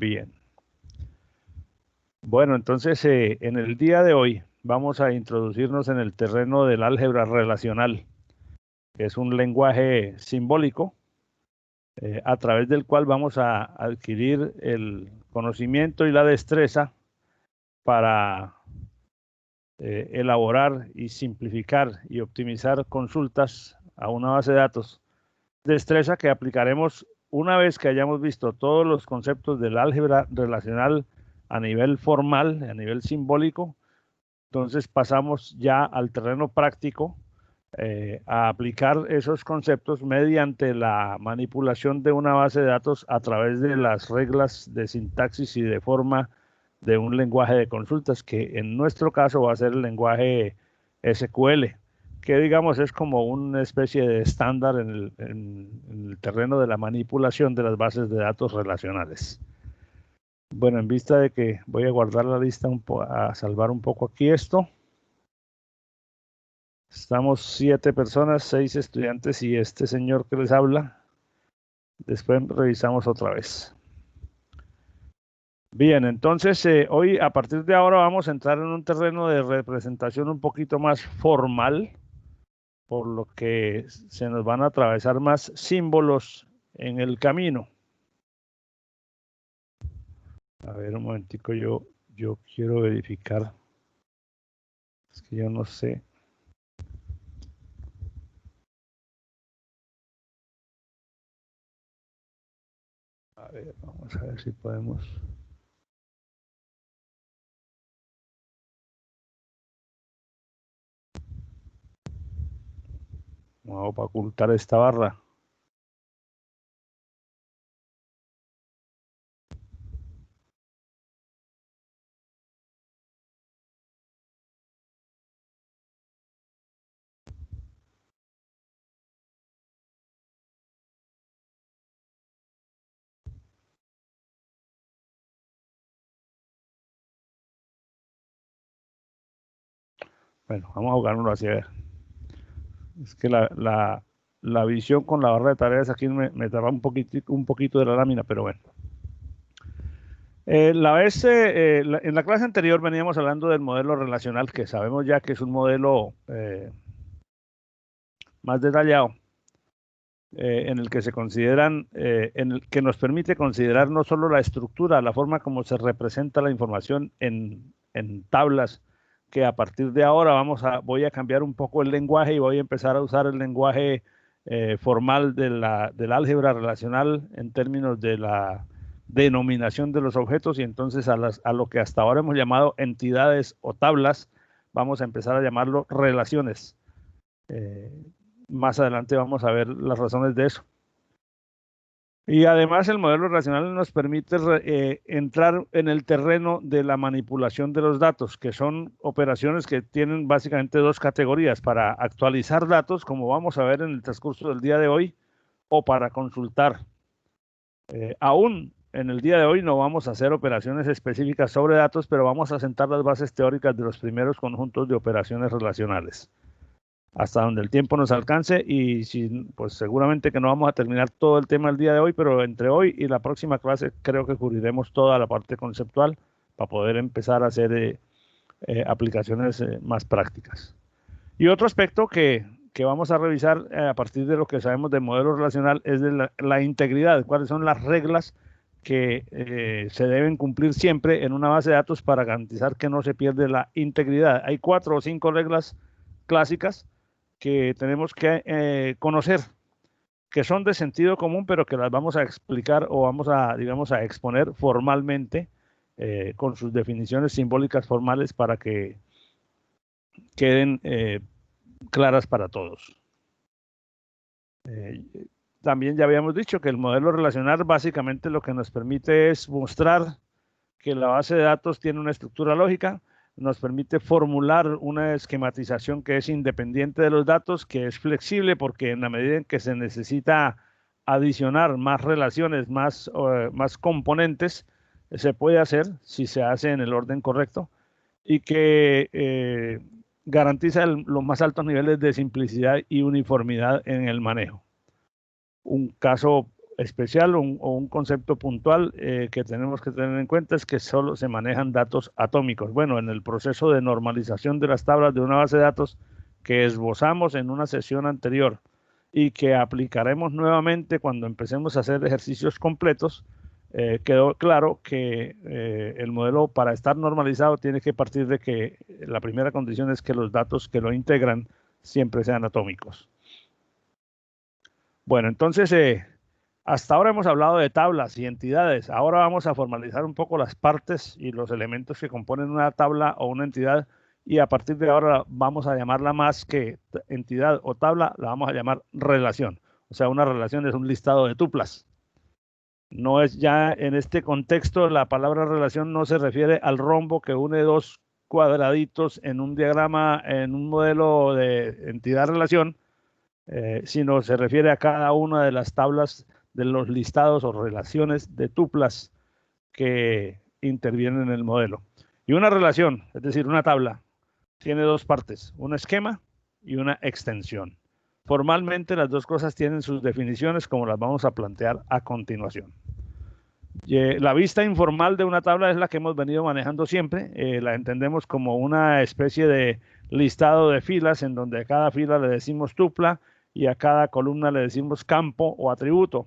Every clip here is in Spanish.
Bien. Bueno, entonces en el día de hoy vamos a introducirnos en el terreno del álgebra relacional, que es un lenguaje simbólico a través del cual vamos a adquirir el conocimiento y la destreza para elaborar y simplificar y optimizar consultas a una base de datos. Destreza que aplicaremos una vez que hayamos visto todos los conceptos del álgebra relacional a nivel formal, a nivel simbólico. Entonces pasamos ya al terreno práctico a aplicar esos conceptos mediante la manipulación de una base de datos a través de las reglas de sintaxis y de forma de un lenguaje de consultas, que en nuestro caso va a ser el lenguaje SQL, que digamos es como una especie de estándar en el terreno de la manipulación de las bases de datos relacionales. Bueno, en vista de que voy a guardar la lista, a salvar un poco aquí esto. Estamos 7 personas, 6 estudiantes y este señor que les habla. Después revisamos otra vez. Bien, entonces hoy a partir de ahora vamos a entrar en un terreno de representación un poquito más formal, por lo que se nos van a atravesar más símbolos en el camino. A ver, un momentico, yo quiero verificar. Es que yo no sé. A ver, vamos a ver si podemos. Vamos a ocultar esta barra. Bueno, vamos a jugarlo así a ver. Es que la visión con la barra de tareas aquí me tapa un poquito de la lámina, pero bueno. En la clase anterior veníamos hablando del modelo relacional, que sabemos ya que es un modelo más detallado, en el que se consideran, en el que nos permite considerar no solo la estructura, la forma como se representa la información en tablas, que a partir de ahora voy a cambiar un poco el lenguaje y voy a empezar a usar el lenguaje formal del álgebra relacional en términos de la denominación de los objetos, y entonces a lo que hasta ahora hemos llamado entidades o tablas, vamos a empezar a llamarlo relaciones. Más adelante vamos a ver las razones de eso. Y además el modelo relacional nos permite entrar en el terreno de la manipulación de los datos, que son operaciones que tienen básicamente dos categorías: para actualizar datos, como vamos a ver en el transcurso del día de hoy, o para consultar. Aún en el día de hoy no vamos a hacer operaciones específicas sobre datos, pero vamos a sentar las bases teóricas de los primeros conjuntos de operaciones relacionales, hasta donde el tiempo nos alcance, y pues seguramente que no vamos a terminar todo el tema el día de hoy, pero entre hoy y la próxima clase creo que cubriremos toda la parte conceptual para poder empezar a hacer aplicaciones más prácticas. Y otro aspecto que vamos a revisar a partir de lo que sabemos del modelo relacional es de la integridad. ¿Cuáles son las reglas que se deben cumplir siempre en una base de datos para garantizar que no se pierde la integridad? Hay 4 o 5 reglas clásicas que tenemos que conocer, que son de sentido común, pero que las vamos a explicar o vamos a, digamos, a exponer formalmente con sus definiciones simbólicas formales para que queden claras para todos. También ya habíamos dicho que el modelo relacional básicamente lo que nos permite es mostrar que la base de datos tiene una estructura lógica, nos permite formular una esquematización que es independiente de los datos, que es flexible, porque en la medida en que se necesita adicionar más relaciones, más componentes, se puede hacer si se hace en el orden correcto, y que garantiza los más altos niveles de simplicidad y uniformidad en el manejo. Un caso especial o un concepto puntual que tenemos que tener en cuenta es que solo se manejan datos atómicos. Bueno, en el proceso de normalización de las tablas de una base de datos que esbozamos en una sesión anterior y que aplicaremos nuevamente cuando empecemos a hacer ejercicios completos, quedó claro que el modelo, para estar normalizado, tiene que partir de que la primera condición es que los datos que lo integran siempre sean atómicos. Bueno, entonces hasta ahora hemos hablado de tablas y entidades. Ahora vamos a formalizar un poco las partes y los elementos que componen una tabla o una entidad, y a partir de ahora vamos a llamarla, más que entidad o tabla, la vamos a llamar relación. O sea, una relación es un listado de tuplas. No es ya en este contexto, la palabra relación no se refiere al rombo que une dos cuadraditos en un diagrama, en un modelo de entidad-relación, sino se refiere a cada una de las tablas de los listados o relaciones de tuplas que intervienen en el modelo. Y una relación, es decir, una tabla, tiene dos partes, un esquema y una extensión. Formalmente las dos cosas tienen sus definiciones, como las vamos a plantear a continuación. La vista informal de una tabla es la que hemos venido manejando siempre. La entendemos como una especie de listado de filas en donde a cada fila le decimos tupla y a cada columna le decimos campo o atributo.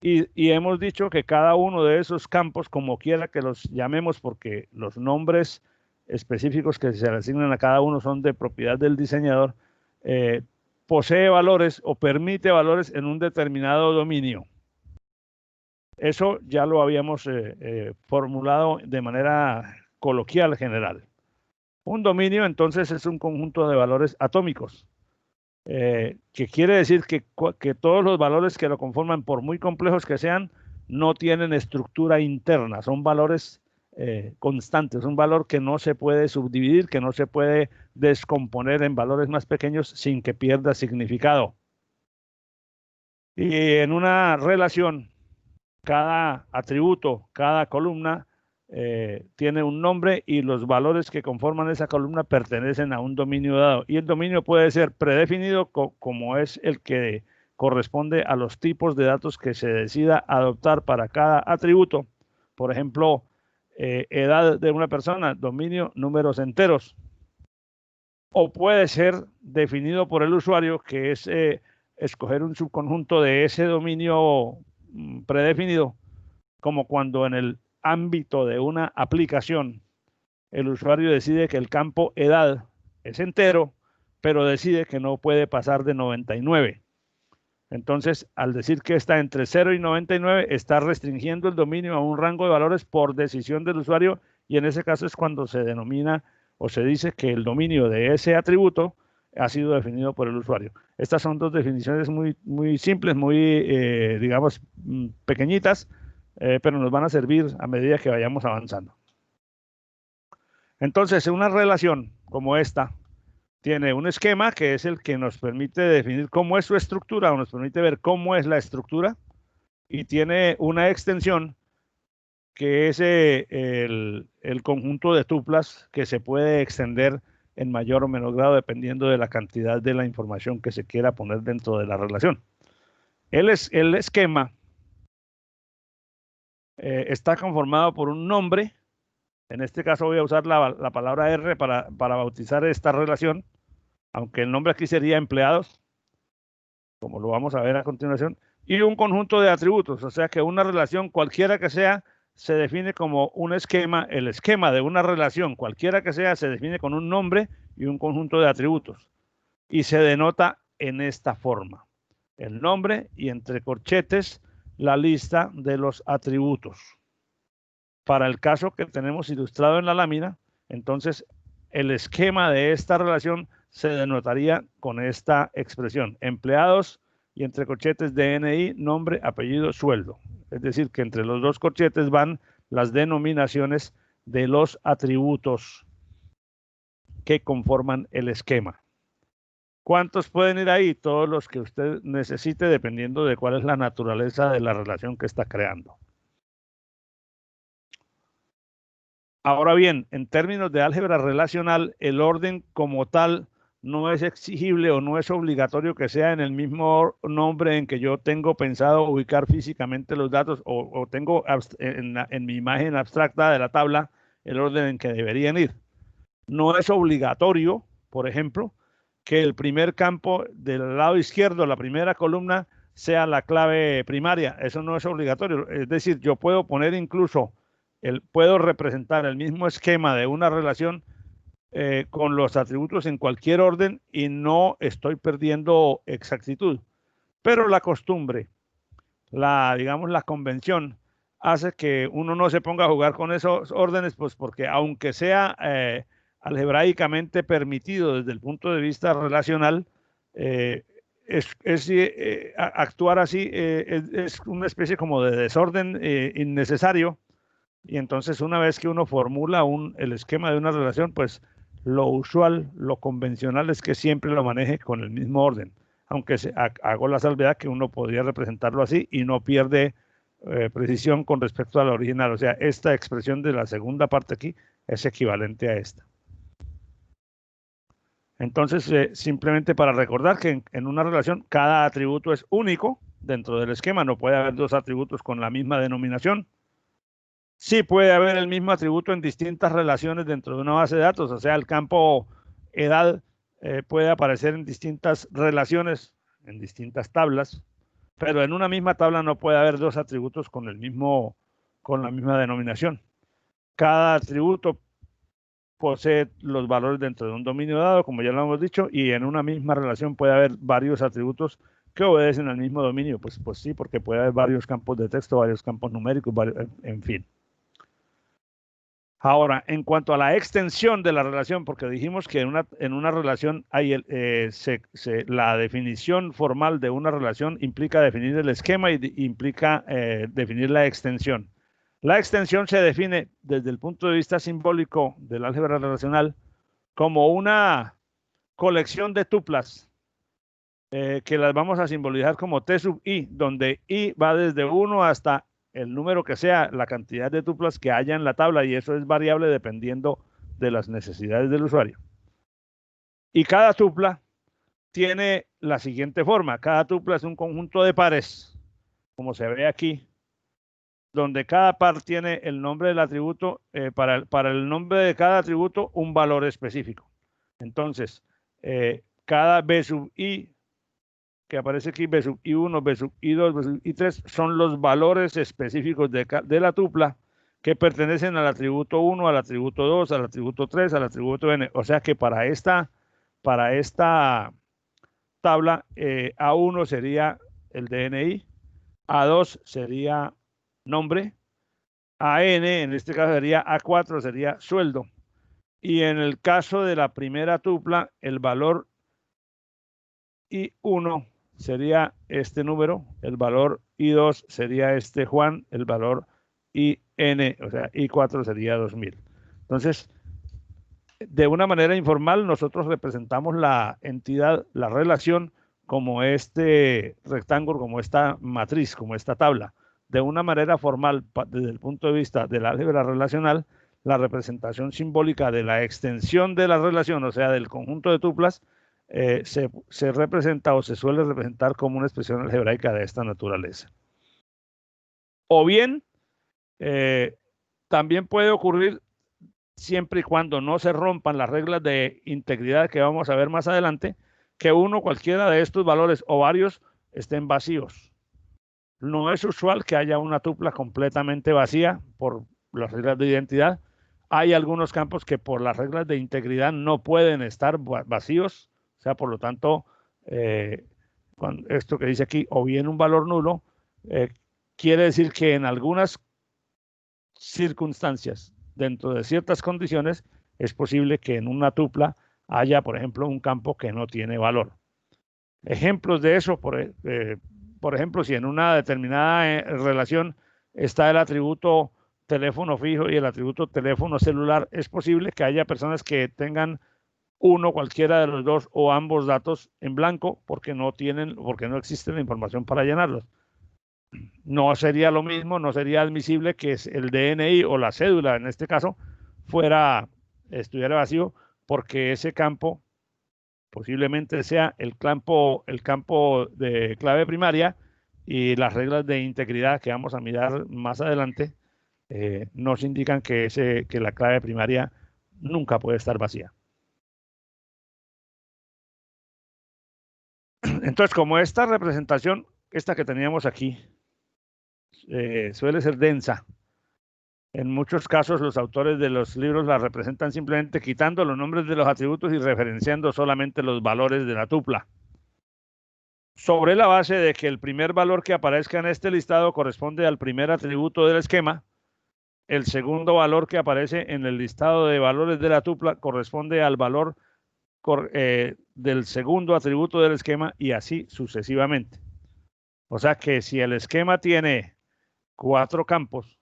Y hemos dicho que cada uno de esos campos, como quiera que los llamemos, porque los nombres específicos que se le asignan a cada uno son de propiedad del diseñador, posee valores o permite valores en un determinado dominio. Eso ya lo habíamos formulado de manera coloquial general. Un dominio, entonces, es un conjunto de valores atómicos, que quiere decir que todos los valores que lo conforman, por muy complejos que sean, no tienen estructura interna, son valores constantes, un valor que no se puede subdividir, que no se puede descomponer en valores más pequeños sin que pierda significado. Y en una relación, cada atributo, cada columna tiene un nombre y los valores que conforman esa columna pertenecen a un dominio dado. Y el dominio puede ser predefinido como es el que corresponde a los tipos de datos que se decida adoptar para cada atributo. Por ejemplo, edad de una persona, dominio, números enteros. O puede ser definido por el usuario, que es escoger un subconjunto de ese dominio predefinido, como cuando en el ámbito de una aplicación el usuario decide que el campo edad es entero, pero decide que no puede pasar de 99. Entonces, al decir que está entre 0 y 99, está restringiendo el dominio a un rango de valores por decisión del usuario, y en ese caso es cuando se denomina o se dice que el dominio de ese atributo ha sido definido por el usuario. Estas son dos definiciones muy simples, digamos, pequeñitas, pero nos van a servir a medida que vayamos avanzando. Entonces, una relación como esta tiene un esquema, que es el que nos permite definir cómo es su estructura, o nos permite ver cómo es la estructura, y tiene una extensión, que es el conjunto de tuplas que se puede extender en mayor o menor grado dependiendo de la cantidad de la información que se quiera poner dentro de la relación. El esquema está conformado por un nombre. En este caso voy a usar la palabra R para bautizar esta relación, aunque el nombre aquí sería empleados, como lo vamos a ver a continuación, y un conjunto de atributos. O sea que una relación, cualquiera que sea, se define como un esquema. El esquema de una relación, cualquiera que sea, se define con un nombre y un conjunto de atributos, y se denota en esta forma: el nombre y entre corchetes la lista de los atributos. Para el caso que tenemos ilustrado en la lámina, entonces el esquema de esta relación se denotaría con esta expresión: empleados y entre corchetes DNI, nombre, apellido, sueldo. Es decir, que entre los dos corchetes van las denominaciones de los atributos que conforman el esquema. ¿Cuántos pueden ir ahí? Todos los que usted necesite, dependiendo de cuál es la naturaleza de la relación que está creando. Ahora bien, en términos de álgebra relacional, el orden como tal no es exigible o no es obligatorio que sea en el mismo nombre en que yo tengo pensado ubicar físicamente los datos o tengo en mi imagen abstracta de la tabla el orden en que deberían ir. No es obligatorio, por ejemplo, que el primer campo del lado izquierdo, la primera columna, sea la clave primaria. Eso no es obligatorio. Es decir, yo puedo poner incluso, puedo representar el mismo esquema de una relación con los atributos en cualquier orden y no estoy perdiendo exactitud. Pero la costumbre, digamos, la convención, hace que uno no se ponga a jugar con esos órdenes, pues porque aunque sea algebraicamente permitido desde el punto de vista relacional, actuar así es una especie como de desorden innecesario. Y entonces una vez que uno formula el esquema de una relación, pues lo usual, lo convencional es que siempre lo maneje con el mismo orden, aunque hago la salvedad que uno podría representarlo así y no pierde precisión con respecto a la original. O sea, esta expresión de la segunda parte aquí es equivalente a esta. Entonces, simplemente para recordar que en una relación cada atributo es único dentro del esquema, no puede haber dos atributos con la misma denominación. Sí puede haber el mismo atributo en distintas relaciones dentro de una base de datos, o sea, el campo edad puede aparecer en distintas relaciones, en distintas tablas, pero en una misma tabla no puede haber dos atributos con la misma denominación. Cada atributo posee los valores dentro de un dominio dado, como ya lo hemos dicho, y en una misma relación puede haber varios atributos que obedecen al mismo dominio. Pues sí, porque puede haber varios campos de texto, varios campos numéricos, en fin. Ahora, en cuanto a la extensión de la relación, porque dijimos que en una relación hay la definición formal de una relación implica definir el esquema y implica definir la extensión. La extensión se define desde el punto de vista simbólico del álgebra relacional como una colección de tuplas que las vamos a simbolizar como T sub I, donde I va desde 1 hasta el número que sea, la cantidad de tuplas que haya en la tabla, y eso es variable dependiendo de las necesidades del usuario. Y cada tupla tiene la siguiente forma. Cada tupla es un conjunto de pares, como se ve aquí, donde cada par tiene el nombre del atributo, para el nombre de cada atributo, un valor específico. Entonces, cada B sub I que aparece aquí, B sub I1, B sub I2, B sub I3, son los valores específicos de la tupla que pertenecen al atributo 1, al atributo 2, al atributo 3, al atributo n. O sea que para esta tabla, A1 sería el DNI, A2 sería nombre, AN en este caso sería A4, sería sueldo. Y en el caso de la primera tupla, el valor I1 sería este número, el valor I2 sería este Juan, el valor IN, o sea, I4 sería 2000. Entonces, de una manera informal, nosotros representamos la entidad, la relación, como este rectángulo, como esta matriz, como esta tabla. De una manera formal, desde el punto de vista del álgebra relacional, la representación simbólica de la extensión de la relación, o sea, del conjunto de tuplas, se representa o se suele representar como una expresión algebraica de esta naturaleza. O bien, también puede ocurrir, siempre y cuando no se rompan las reglas de integridad que vamos a ver más adelante, que cualquiera de estos valores o varios estén vacíos. No es usual que haya una tupla completamente vacía por las reglas de identidad. Hay algunos campos que por las reglas de integridad no pueden estar vacíos. O sea, por lo tanto, esto que dice aquí, o bien un valor nulo, quiere decir que en algunas circunstancias, dentro de ciertas condiciones, es posible que en una tupla haya, por ejemplo, un campo que no tiene valor. Ejemplos de eso, por ejemplo, si en una determinada relación está el atributo teléfono fijo y el atributo teléfono celular, es posible que haya personas que tengan cualquiera de los dos o ambos datos en blanco porque no existe la información para llenarlos. No sería lo mismo, no sería admisible que el DNI o la cédula, en este caso, estuviera vacío, porque ese campo posiblemente sea el campo de clave primaria, y las reglas de integridad que vamos a mirar más adelante nos indican que la clave primaria nunca puede estar vacía. Entonces, como esta representación, esta que teníamos aquí, suele ser densa, en muchos casos los autores de los libros la representan simplemente quitando los nombres de los atributos y referenciando solamente los valores de la tupla, sobre la base de que el primer valor que aparezca en este listado corresponde al primer atributo del esquema, el segundo valor que aparece en el listado de valores de la tupla corresponde al valor del segundo atributo del esquema, y así sucesivamente. O sea que si el esquema tiene 4 campos,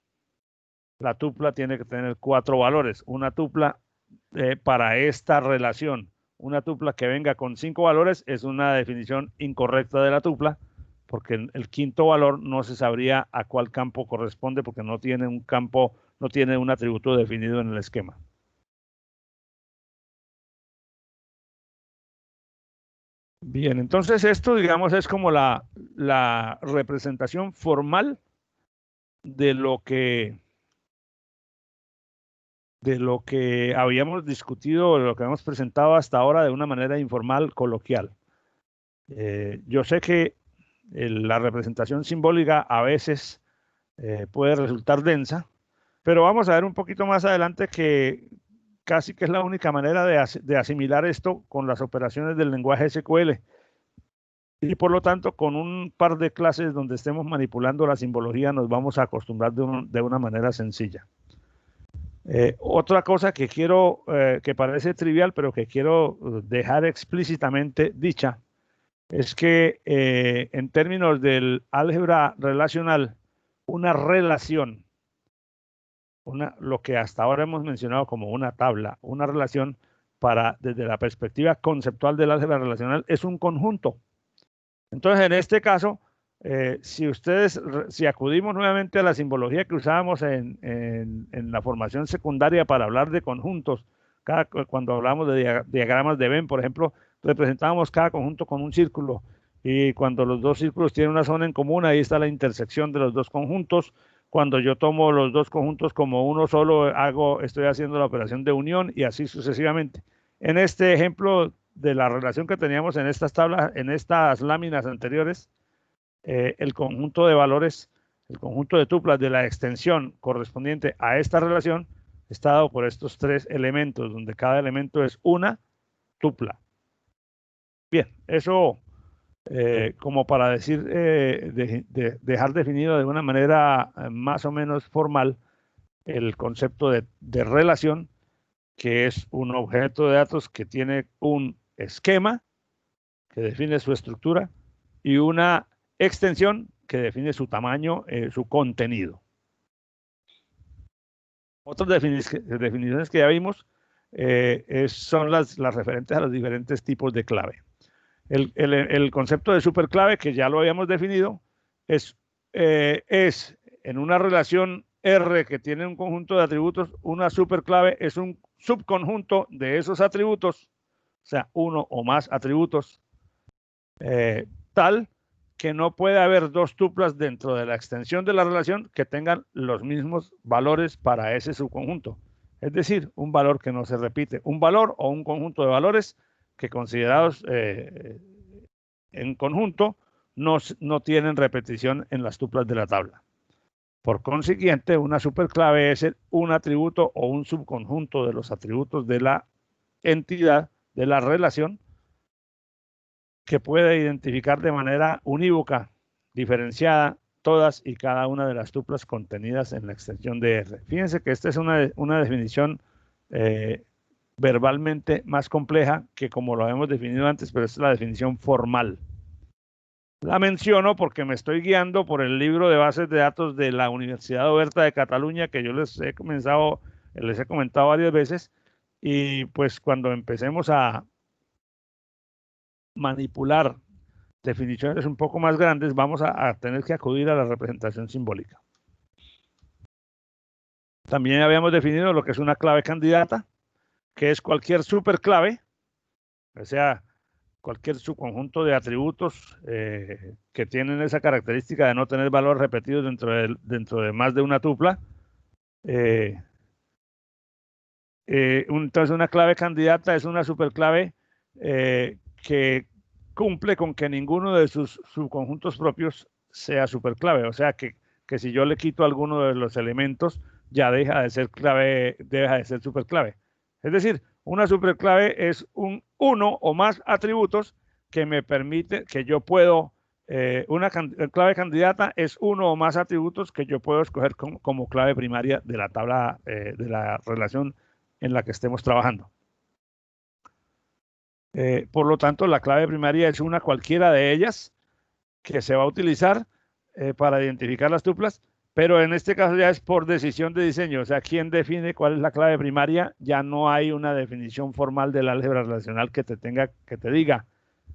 la tupla tiene que tener 4 valores. Una tupla para esta relación, una tupla que venga con 5 valores es una definición incorrecta de la tupla, porque el quinto valor no se sabría a cuál campo corresponde, porque no tiene un campo, no tiene un atributo definido en el esquema. Bien, entonces esto, digamos, es como la representación formal de lo que habíamos discutido, de lo que hemos presentado hasta ahora de una manera informal, coloquial. Yo sé que la representación simbólica a veces puede resultar densa, pero vamos a ver un poquito más adelante que casi que es la única manera de asimilar esto con las operaciones del lenguaje SQL. Y por lo tanto, con un par de clases donde estemos manipulando la simbología, nos vamos a acostumbrar de una manera sencilla. Otra cosa que quiero, que parece trivial, pero que quiero dejar explícitamente dicha, es que en términos del álgebra relacional, una relación, lo que hasta ahora hemos mencionado como una tabla, una relación desde la perspectiva conceptual del álgebra relacional, es un conjunto. Entonces, en este caso, si acudimos nuevamente a la simbología que usábamos en la formación secundaria para hablar de conjuntos, cuando hablamos de diagramas de Venn, por ejemplo, representábamos cada conjunto con un círculo, y cuando los dos círculos tienen una zona en común, ahí está la intersección de los dos conjuntos. Cuando yo tomo los dos conjuntos como uno solo, estoy haciendo la operación de unión, y así sucesivamente. En este ejemplo de la relación que teníamos en estas tablas, en estas láminas anteriores, el conjunto de valores, el conjunto de tuplas de la extensión correspondiente a esta relación está dado por estos 3 elementos, donde cada elemento es una tupla. Bien, eso como para decir, dejar definido de una manera más o menos formal el concepto de relación, que es un objeto de datos que tiene un esquema que define su estructura y una extensión que define su tamaño, su contenido. Otras definiciones que ya vimos son las referentes a los diferentes tipos de clave. El concepto de superclave, que ya lo habíamos definido, es en una relación R que tiene un conjunto de atributos, una superclave es un subconjunto de esos atributos, o sea, uno o más atributos, tal que no puede haber 2 tuplas dentro de la extensión de la relación que tengan los mismos valores para ese subconjunto. Es decir, un valor que no se repite, un valor o un conjunto de valores que considerados en conjunto no tienen repetición en las tuplas de la tabla. Por consiguiente, una superclave es un atributo o un subconjunto de los atributos de la entidad, de la relación, que puede identificar de manera unívoca, diferenciada, todas y cada una de las tuplas contenidas en la extensión de R. Fíjense que esta es una definición verbalmente más compleja que como lo hemos definido antes, pero esta es la definición formal. La menciono porque me estoy guiando por el libro de bases de datos de la Universidad Oberta de Cataluña, que yo les he comentado varias veces, y pues cuando empecemos a manipular definiciones un poco más grandes, vamos a tener que acudir a la representación simbólica. También habíamos definido lo que es una clave candidata, que es cualquier superclave, o sea, cualquier subconjunto de atributos que tienen esa característica de no tener valores repetidos dentro de más de una tupla. Entonces una clave candidata es una superclave que cumple con que ninguno de sus subconjuntos propios sea superclave. O sea que si yo le quito alguno de los elementos, ya deja de ser clave, deja de ser superclave. Es decir, una superclave es uno o más atributos que me permite que yo puedo, una clave candidata es uno o más atributos que yo puedo escoger como clave primaria de la tabla, de la relación en la que estemos trabajando. Por lo tanto, la clave primaria es una cualquiera de ellas que se va a utilizar para identificar las tuplas, pero en este caso ya es por decisión de diseño. O sea, ¿quién define cuál es la clave primaria? Ya no hay una definición formal del álgebra relacional que te diga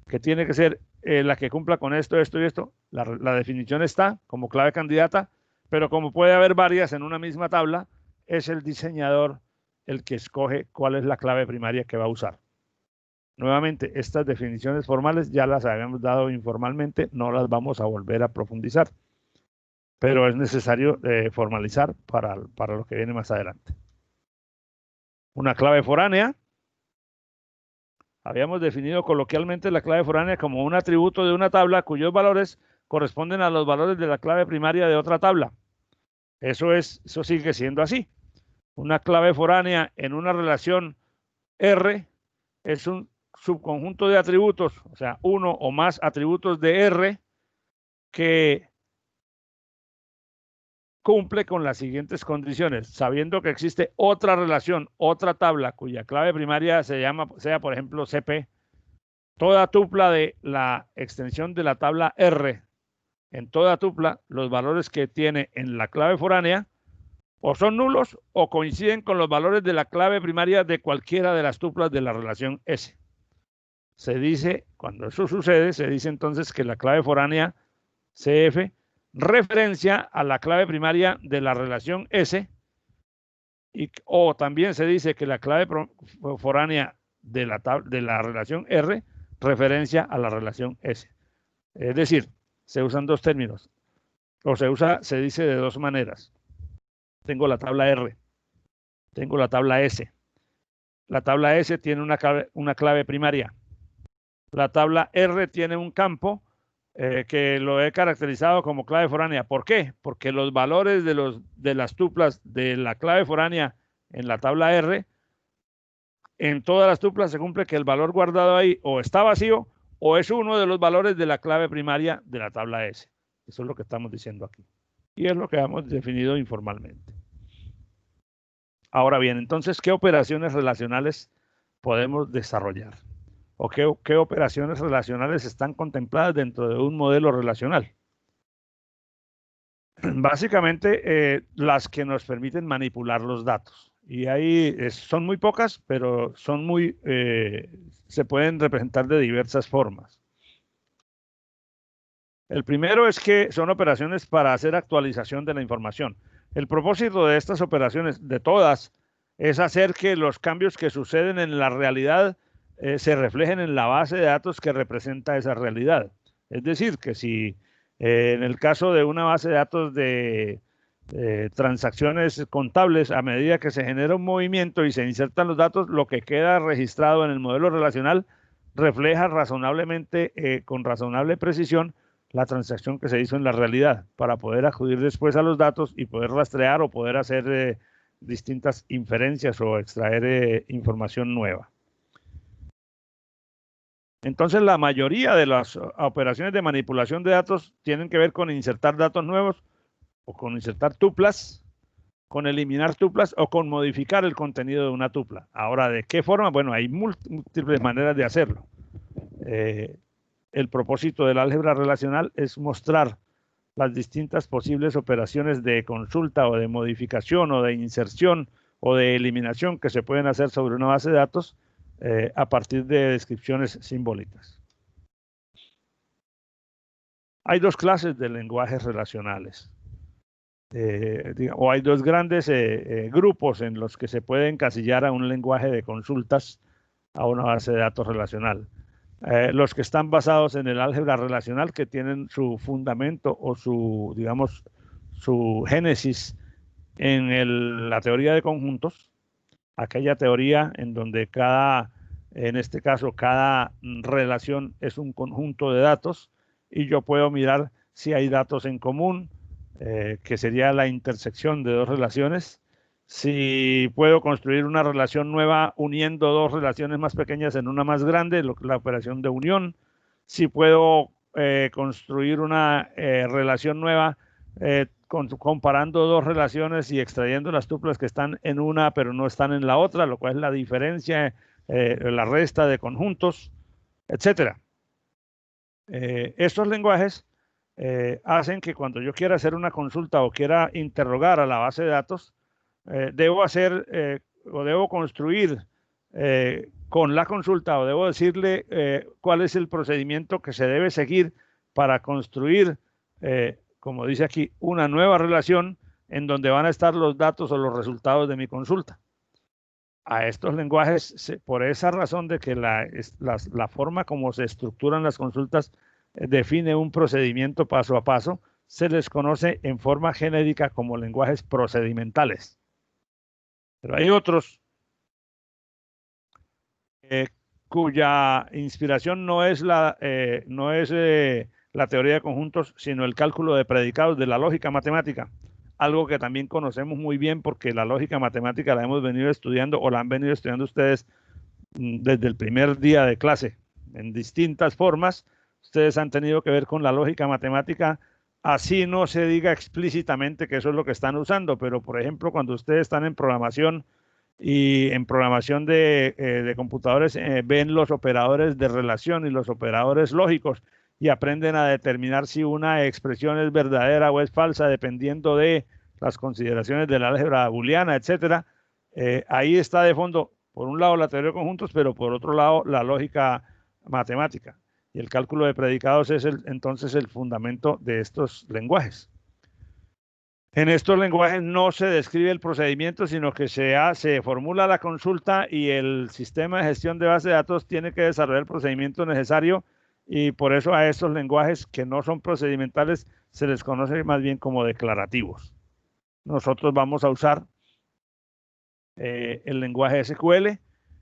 que tiene que ser la que cumpla con esto, esto y esto. La definición está como clave candidata, pero como puede haber varias en una misma tabla, es el diseñador el que escoge cuál es la clave primaria que va a usar. Nuevamente, estas definiciones formales ya las habíamos dado informalmente, no las vamos a volver a profundizar, pero es necesario formalizar para lo que viene más adelante. Una clave foránea. Habíamos definido coloquialmente la clave foránea como un atributo de una tabla cuyos valores corresponden a los valores de la clave primaria de otra tabla. Eso sigue siendo así. Una clave foránea en una relación R es un subconjunto de atributos, o sea, uno o más atributos de R que cumple con las siguientes condiciones, sabiendo que existe otra relación, otra tabla cuya clave primaria sea por ejemplo CP. Toda tupla de la extensión de la tabla R, en toda tupla, los valores que tiene en la clave foránea o son nulos o coinciden con los valores de la clave primaria de cualquiera de las tuplas de la relación S. Se dice, cuando eso sucede, se dice entonces que la clave foránea CF referencia a la clave primaria de la relación S, o también se dice que la clave foránea de la relación R referencia a la relación S. Es decir, se usan dos términos, o se dice de dos maneras. Tengo la tabla R, tengo la tabla S. La tabla S tiene una clave primaria. La tabla R tiene un campo que lo he caracterizado como clave foránea. ¿Por qué? Porque los valores de las tuplas de la clave foránea en la tabla R, en todas las tuplas se cumple que el valor guardado ahí o está vacío o es uno de los valores de la clave primaria de la tabla S. Eso es lo que estamos diciendo aquí. Y es lo que hemos definido informalmente. Ahora bien, entonces, ¿qué operaciones relacionales podemos desarrollar? ¿O qué operaciones relacionales están contempladas dentro de un modelo relacional? Básicamente, las que nos permiten manipular los datos. Y ahí son muy pocas, pero se pueden representar de diversas formas. El primero es que son operaciones para hacer actualización de la información. El propósito de estas operaciones, de todas, es hacer que los cambios que suceden en la realidad se reflejen en la base de datos que representa esa realidad. Es decir, que si en el caso de una base de datos de transacciones contables, a medida que se genera un movimiento y se insertan los datos, lo que queda registrado en el modelo relacional refleja razonablemente, con razonable precisión, la transacción que se hizo en la realidad, para poder acudir después a los datos y poder rastrear o poder hacer distintas inferencias o extraer información nueva. Entonces, la mayoría de las operaciones de manipulación de datos tienen que ver con insertar datos nuevos o con insertar tuplas, con eliminar tuplas o con modificar el contenido de una tupla. Ahora, ¿de qué forma? Bueno, hay múltiples maneras de hacerlo. El propósito del álgebra relacional es mostrar las distintas posibles operaciones de consulta o de modificación o de inserción o de eliminación que se pueden hacer sobre una base de datos a partir de descripciones simbólicas. Hay dos clases de lenguajes relacionales. O hay dos grandes grupos en los que se puede encasillar a un lenguaje de consultas a una base de datos relacional. los que están basados en el álgebra relacional, que tienen su fundamento o su, digamos, su génesis en la teoría de conjuntos, aquella teoría en donde en este caso, cada relación es un conjunto de datos y yo puedo mirar si hay datos en común, que sería la intersección de dos relaciones. Si puedo construir una relación nueva uniendo dos relaciones más pequeñas en una más grande, la operación de unión. Si puedo construir una relación nueva comparando dos relaciones y extrayendo las tuplas que están en una pero no están en la otra, lo cual es la diferencia, la resta de conjuntos, etcétera. Estos lenguajes hacen que cuando yo quiera hacer una consulta o quiera interrogar a la base de datos, debo hacer o debo construir con la consulta o debo decirle cuál es el procedimiento que se debe seguir para construir, como dice aquí, una nueva relación en donde van a estar los datos o los resultados de mi consulta. A estos lenguajes, por esa razón de que la forma como se estructuran las consultas define un procedimiento paso a paso, se les conoce en forma genérica como lenguajes procedimentales. Pero hay otros cuya inspiración no es la teoría de conjuntos, sino el cálculo de predicados de la lógica matemática. Algo que también conocemos muy bien porque la lógica matemática la hemos venido estudiando o la han venido estudiando ustedes desde el primer día de clase, en distintas formas. Ustedes han tenido que ver con la lógica matemática, así no se diga explícitamente que eso es lo que están usando, pero por ejemplo, cuando ustedes están en programación y en programación de computadores, ven los operadores de relación y los operadores lógicos y aprenden a determinar si una expresión es verdadera o es falsa dependiendo de las consideraciones de la álgebra booleana, etcétera. Ahí está de fondo, por un lado, la teoría de conjuntos, pero por otro lado, la lógica matemática. Y el cálculo de predicados es entonces el fundamento de estos lenguajes. En estos lenguajes no se describe el procedimiento, sino que se formula la consulta y el sistema de gestión de base de datos tiene que desarrollar el procedimiento necesario, y por eso a estos lenguajes que no son procedimentales se les conoce más bien como declarativos. Nosotros vamos a usar el lenguaje SQL,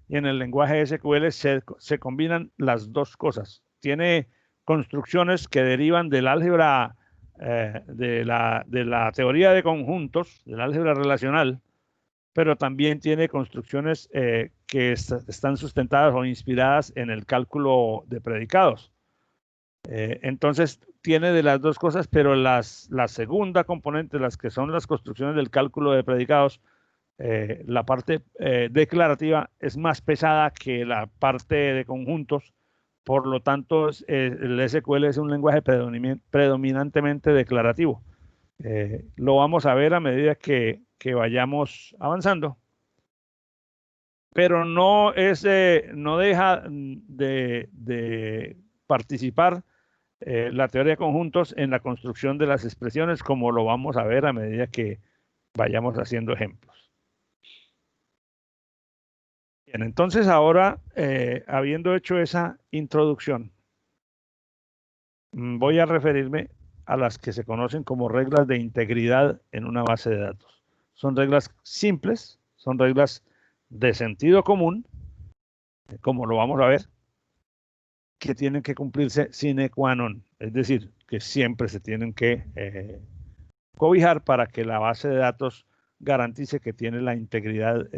y en el lenguaje SQL se combinan las dos cosas. Tiene construcciones que derivan del álgebra, de la teoría de conjuntos, del álgebra relacional, pero también tiene construcciones que están sustentadas o inspiradas en el cálculo de predicados. Entonces tiene de las dos cosas, pero la segunda componente, las que son las construcciones del cálculo de predicados, la parte declarativa es más pesada que la parte de conjuntos. Por lo tanto, el SQL es un lenguaje predominantemente declarativo. Lo vamos a ver a medida que vayamos avanzando. Pero no deja de participar la teoría de conjuntos en la construcción de las expresiones, como lo vamos a ver a medida que vayamos haciendo ejemplos. Bien, entonces ahora, habiendo hecho esa introducción, voy a referirme a las que se conocen como reglas de integridad en una base de datos. Son reglas simples, son reglas de sentido común, como lo vamos a ver, que tienen que cumplirse sine qua non, es decir, que siempre se tienen que cobijar para que la base de datos garantice que tiene la integridad,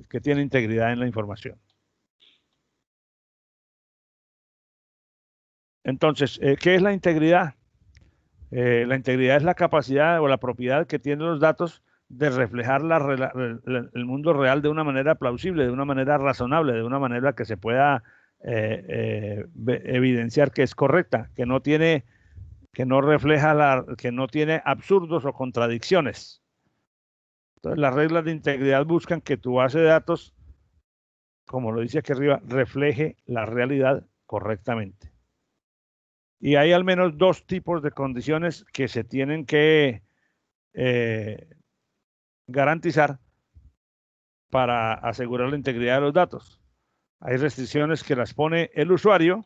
que tiene integridad en la información. Entonces, ¿qué es la integridad? La integridad es la capacidad o la propiedad que tienen los datos de reflejar el mundo real de una manera plausible, de una manera razonable, de una manera que se pueda evidenciar que es correcta, que no tiene absurdos o contradicciones. Entonces, las reglas de integridad buscan que tu base de datos, como lo dice aquí arriba, refleje la realidad correctamente. Y hay al menos dos tipos de condiciones que se tienen que garantizar para asegurar la integridad de los datos. Hay restricciones que las pone el usuario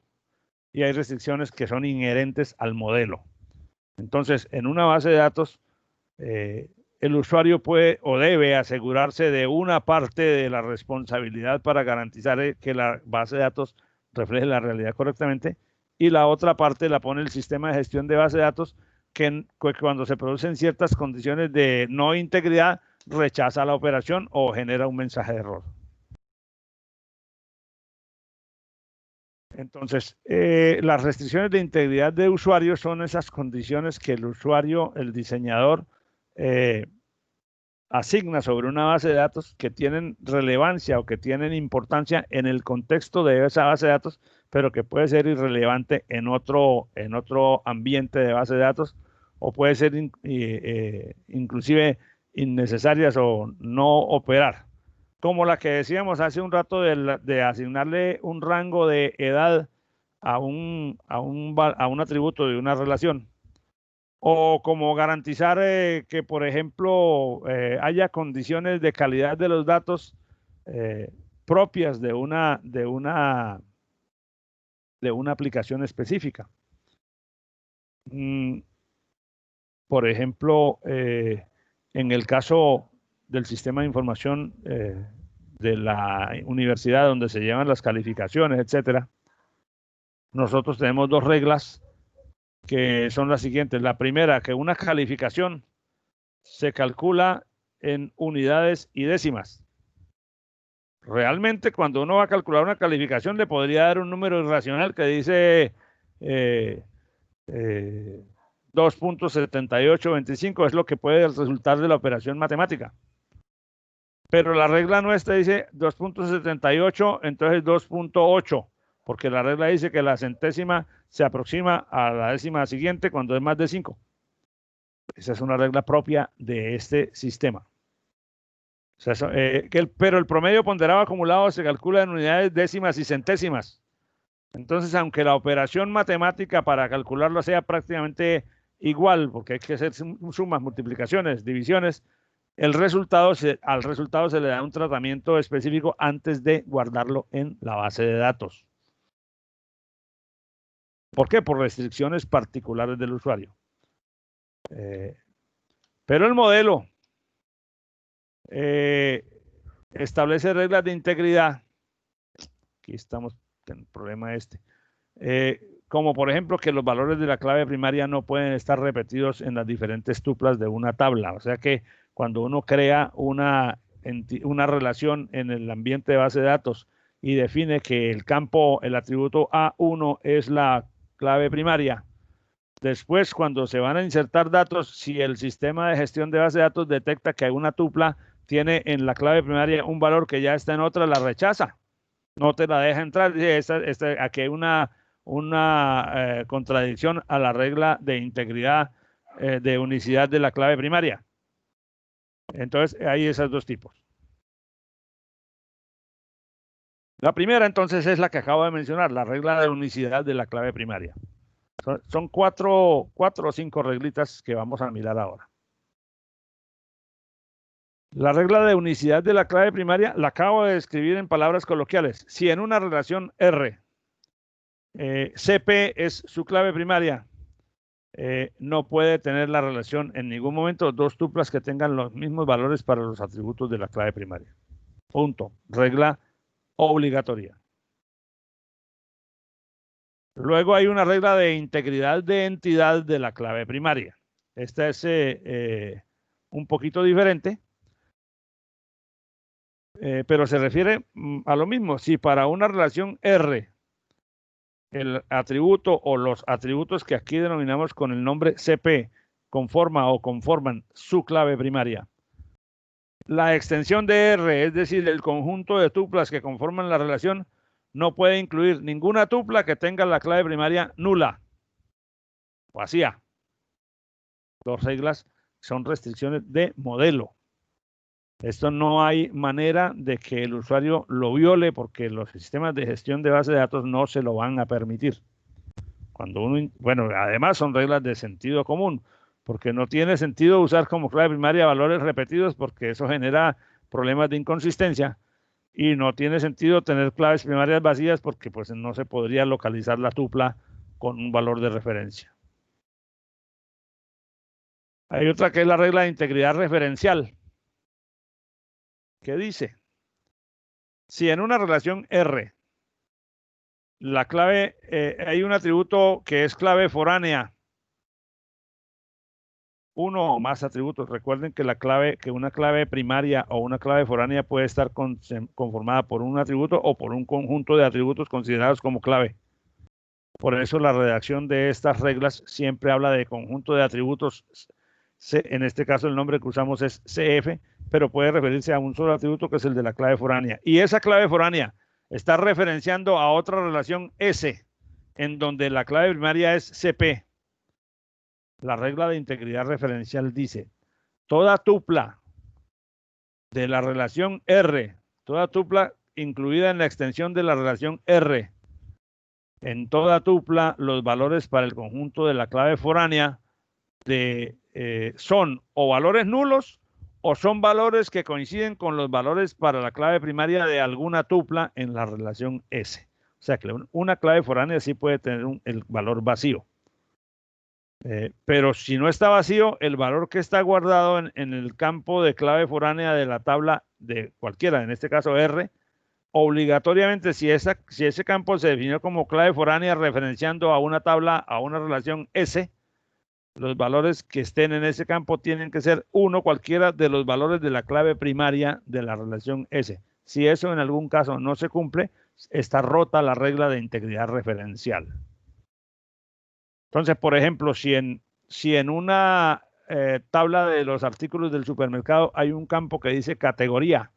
y hay restricciones que son inherentes al modelo. Entonces, en una base de datos, el usuario puede o debe asegurarse de una parte de la responsabilidad para garantizar que la base de datos refleje la realidad correctamente, y la otra parte la pone el sistema de gestión de base de datos, que cuando se producen ciertas condiciones de no integridad, rechaza la operación o genera un mensaje de error. Entonces, las restricciones de integridad de usuario son esas condiciones que el usuario, el diseñador, asigna sobre una base de datos que tienen relevancia o que tienen importancia en el contexto de esa base de datos, pero que puede ser irrelevante en otro ambiente de base de datos, o puede ser inclusive innecesarias o no operar. Como la que decíamos hace un rato de asignarle un rango de edad a un atributo de una relación. O como garantizar que, por ejemplo, haya condiciones de calidad de los datos propias de una aplicación específica. Por ejemplo, en el caso del sistema de información de la universidad, donde se llevan las calificaciones, etcétera, nosotros tenemos dos reglas que son las siguientes. La primera, que una calificación se calcula en unidades y décimas. Realmente, cuando uno va a calcular una calificación, le podría dar un número irracional que dice 2.7825, es lo que puede resultar de la operación matemática. Pero la regla nuestra dice 2.78, entonces 2.8, porque la regla dice que la centésima se aproxima a la décima siguiente cuando es más de 5. Esa es una regla propia de este sistema. O sea, pero el promedio ponderado acumulado se calcula en unidades décimas y centésimas. Entonces, aunque la operación matemática para calcularlo sea prácticamente igual, porque hay que hacer sumas, multiplicaciones, divisiones, al resultado se le da un tratamiento específico antes de guardarlo en la base de datos. ¿Por qué? Por restricciones particulares del usuario. Pero el modelo establece reglas de integridad. Aquí estamos en el problema como por ejemplo que los valores de la clave primaria no pueden estar repetidos en las diferentes tuplas de una tabla. O sea que cuando uno crea una relación en el ambiente de base de datos y define que el atributo A1 es la clave primaria, después cuando se van a insertar datos, si el sistema de gestión de base de datos detecta que una tupla tiene en la clave primaria un valor que ya está en otra, la rechaza. No te la deja entrar. Dice, aquí hay una contradicción a la regla de integridad de unicidad de la clave primaria. Entonces, hay esos dos tipos. La primera, entonces, es la que acabo de mencionar, la regla de unicidad de la clave primaria. Son cuatro o cinco reglitas que vamos a mirar ahora. La regla de unicidad de la clave primaria la acabo de describir en palabras coloquiales. Si en una relación R, CP es su clave primaria, no puede tener la relación en ningún momento dos tuplas que tengan los mismos valores para los atributos de la clave primaria. Punto. Regla obligatoria. Luego hay una regla de integridad de entidad de la clave primaria. Esta es un poquito diferente, pero se refiere a lo mismo. Si para una relación R, el atributo o los atributos que aquí denominamos con el nombre CP conforman su clave primaria, la extensión de R, es decir, el conjunto de tuplas que conforman la relación, no puede incluir ninguna tupla que tenga la clave primaria nula o vacía. Dos reglas son restricciones de modelo. Esto no hay manera de que el usuario lo viole porque los sistemas de gestión de base de datos no se lo van a permitir. Además son reglas de sentido común, porque no tiene sentido usar como clave primaria valores repetidos porque eso genera problemas de inconsistencia. y no tiene sentido tener claves primarias vacías porque pues no se podría localizar la tupla con un valor de referencia. Hay otra que es la regla de integridad referencial, que dice, si en una relación R la clave, hay un atributo que es clave foránea, uno o más atributos. Recuerden que una clave primaria o una clave foránea puede estar conformada por un atributo o por un conjunto de atributos considerados como clave. Por eso la redacción de estas reglas siempre habla de conjunto de atributos. En este caso el nombre que usamos es CF, pero puede referirse a un solo atributo que es el de la clave foránea. Y esa clave foránea está referenciando a otra relación S, en donde la clave primaria es CP. La regla de integridad referencial dice, toda tupla de la relación R, toda tupla incluida en la extensión de la relación R, en toda tupla los valores para el conjunto de la clave foránea son o valores nulos o son valores que coinciden con los valores para la clave primaria de alguna tupla en la relación S. O sea que una clave foránea sí puede tener el valor vacío. Pero si no está vacío, el valor que está guardado en el campo de clave foránea de la tabla de cualquiera, en este caso R, obligatoriamente si ese campo se definió como clave foránea referenciando a una tabla, a una relación S, los valores que estén en ese campo tienen que ser uno cualquiera de los valores de la clave primaria de la relación S. Si eso en algún caso no se cumple, está rota la regla de integridad referencial. Entonces, por ejemplo, si en una tabla de los artículos del supermercado hay un campo que dice categoría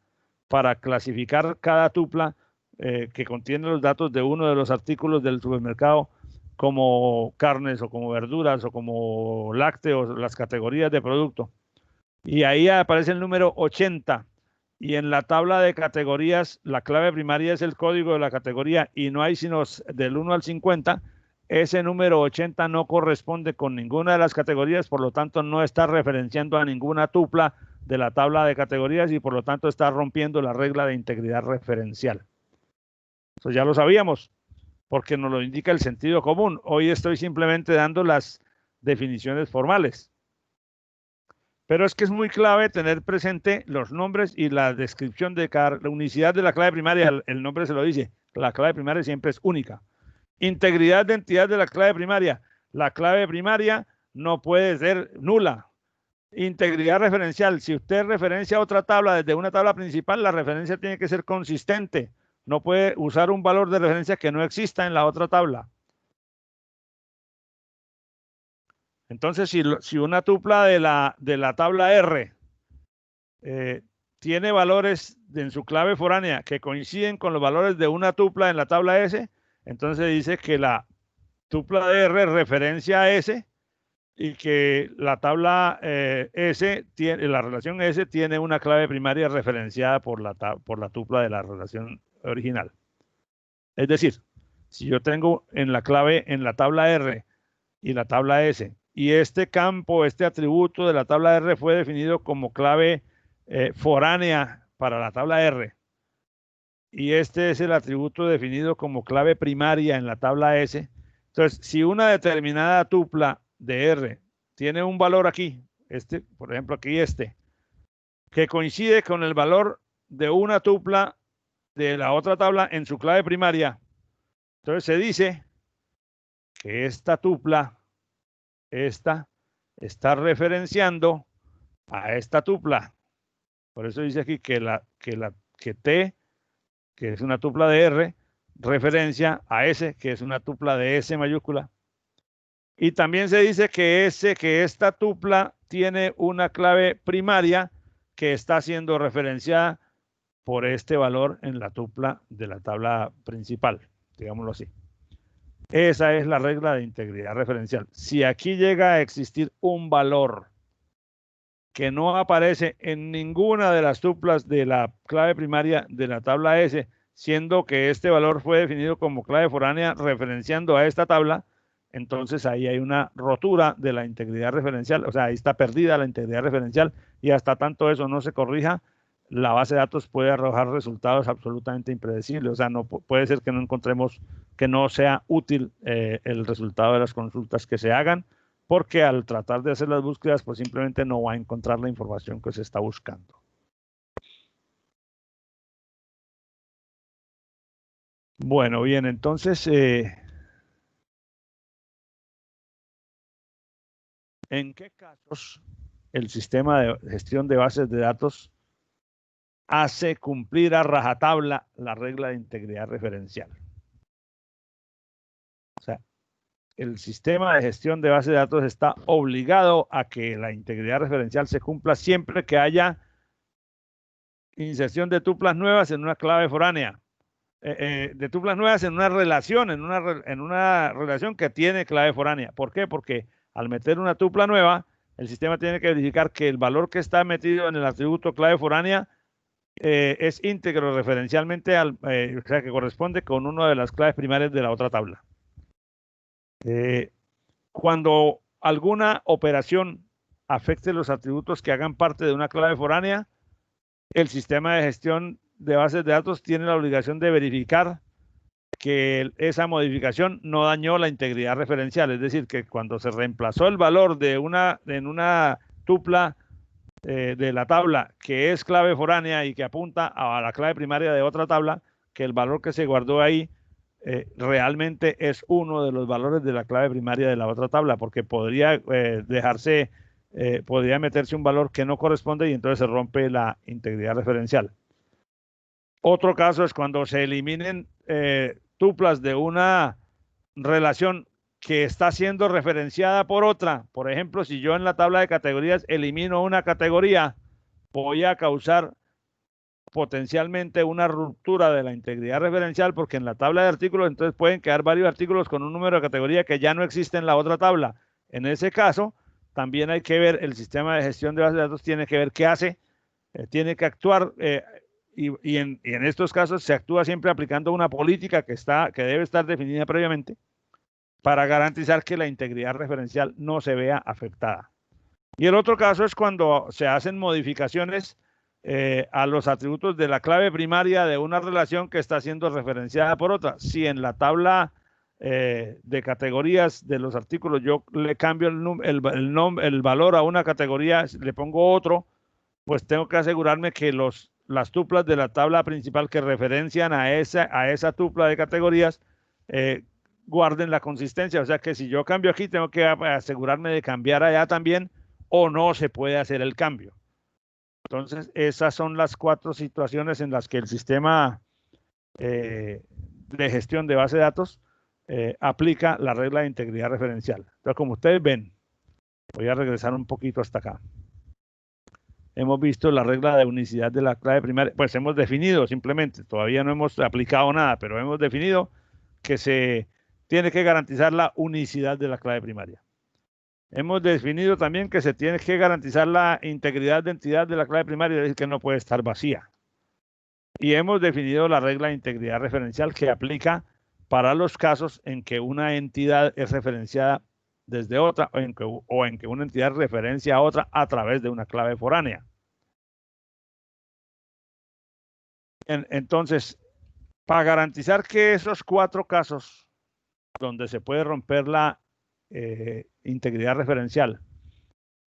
para clasificar cada tupla que contiene los datos de uno de los artículos del supermercado como carnes o como verduras o como lácteos, las categorías de producto. Y ahí aparece el número 80. Y en la tabla de categorías, la clave primaria es el código de la categoría y no hay sino del 1 al 50. Ese número 80 no corresponde con ninguna de las categorías, por lo tanto no está referenciando a ninguna tupla de la tabla de categorías y por lo tanto está rompiendo la regla de integridad referencial. Eso ya lo sabíamos, porque nos lo indica el sentido común. Hoy estoy simplemente dando las definiciones formales. Pero es que es muy clave tener presente los nombres y la descripción de la unicidad de la clave primaria. El nombre se lo dice, la clave primaria siempre es única. Integridad de entidad de la clave primaria. La clave primaria no puede ser nula. Integridad referencial. Si usted referencia otra tabla desde una tabla principal, la referencia tiene que ser consistente. No puede usar un valor de referencia que no exista en la otra tabla. Entonces, si una tupla de la tabla R tiene valores en su clave foránea que coinciden con los valores de una tupla en la tabla S, entonces dice que la tupla de R referencia a S y que la tabla la relación S tiene una clave primaria referenciada por la tupla de la relación original. Es decir, si yo tengo en la tabla R y la tabla S, y este campo, este atributo de la tabla R fue definido como clave foránea para la tabla R, y este es el atributo definido como clave primaria en la tabla S. Entonces, si una determinada tupla de R tiene un valor aquí, por ejemplo, aquí que coincide con el valor de una tupla de la otra tabla en su clave primaria, entonces se dice que esta tupla, está referenciando a esta tupla. Por eso dice aquí que T, que es una tupla de R, referencia a S, que es una tupla de S mayúscula. Y también se dice que esta tupla tiene una clave primaria que está siendo referenciada por este valor en la tupla de la tabla principal, digámoslo así. Esa es la regla de integridad referencial. Si aquí llega a existir un valor que no aparece en ninguna de las tuplas de la clave primaria de la tabla S, siendo que este valor fue definido como clave foránea referenciando a esta tabla, entonces ahí hay una rotura de la integridad referencial, o sea, ahí está perdida la integridad referencial y hasta tanto eso no se corrija, la base de datos puede arrojar resultados absolutamente impredecibles. O sea, no puede ser que no encontremos, que no sea útil el resultado de las consultas que se hagan, porque al tratar de hacer las búsquedas, pues simplemente no va a encontrar la información que se está buscando. Bueno, bien, entonces, ¿en qué casos el sistema de gestión de bases de datos hace cumplir a rajatabla la regla de integridad referencial? O sea, el sistema de gestión de bases de datos está obligado a que la integridad referencial se cumpla siempre que haya inserción de tuplas nuevas en una clave foránea, de tuplas nuevas en una relación, en una relación que tiene clave foránea. ¿Por qué? Porque al meter una tupla nueva, el sistema tiene que verificar que el valor que está metido en el atributo clave foránea es íntegro referencialmente, o sea, que corresponde con una de las claves primarias de la otra tabla. Cuando alguna operación afecte los atributos que hagan parte de una clave foránea, el sistema de gestión de bases de datos tiene la obligación de verificar que esa modificación no dañó la integridad referencial. Es decir, que cuando se reemplazó el valor en una tupla de la tabla que es clave foránea y que apunta a la clave primaria de otra tabla, que el valor que se guardó ahí realmente es uno de los valores de la clave primaria de la otra tabla, porque podría podría meterse un valor que no corresponde y entonces se rompe la integridad referencial. Otro caso es cuando se eliminen tuplas de una relación que está siendo referenciada por otra. Por ejemplo, si yo en la tabla de categorías elimino una categoría, voy a causar potencialmente una ruptura de la integridad referencial, porque en la tabla de artículos entonces pueden quedar varios artículos con un número de categoría que ya no existe en la otra tabla. En ese caso, también hay que ver, el sistema de gestión de bases de datos tiene que ver qué hace, tiene que actuar, y en estos casos se actúa siempre aplicando una política que debe estar definida previamente para garantizar que la integridad referencial no se vea afectada. Y el otro caso es cuando se hacen modificaciones a los atributos de la clave primaria de una relación que está siendo referenciada por otra. Si en la tabla de categorías de los artículos yo le cambio el valor a una categoría, le pongo otro, pues tengo que asegurarme que las tuplas de la tabla principal que referencian a esa tupla de categorías guarden la consistencia. O sea que si yo cambio aquí, tengo que asegurarme de cambiar allá también, o no se puede hacer el cambio. Entonces, esas son las 4 situaciones en las que el sistema de gestión de base de datos aplica la regla de integridad referencial. Entonces, como ustedes ven, voy a regresar un poquito hasta acá. Hemos visto la regla de unicidad de la clave primaria, pues hemos definido simplemente, todavía no hemos aplicado nada, pero hemos definido que se tiene que garantizar la unicidad de la clave primaria. Hemos definido también que se tiene que garantizar la integridad de entidad de la clave primaria, es decir, que no puede estar vacía. Y hemos definido la regla de integridad referencial que aplica para los casos en que una entidad es referenciada desde otra o en que una entidad referencia a otra a través de una clave foránea. Entonces, para garantizar que esos 4 casos donde se puede romper la integridad referencial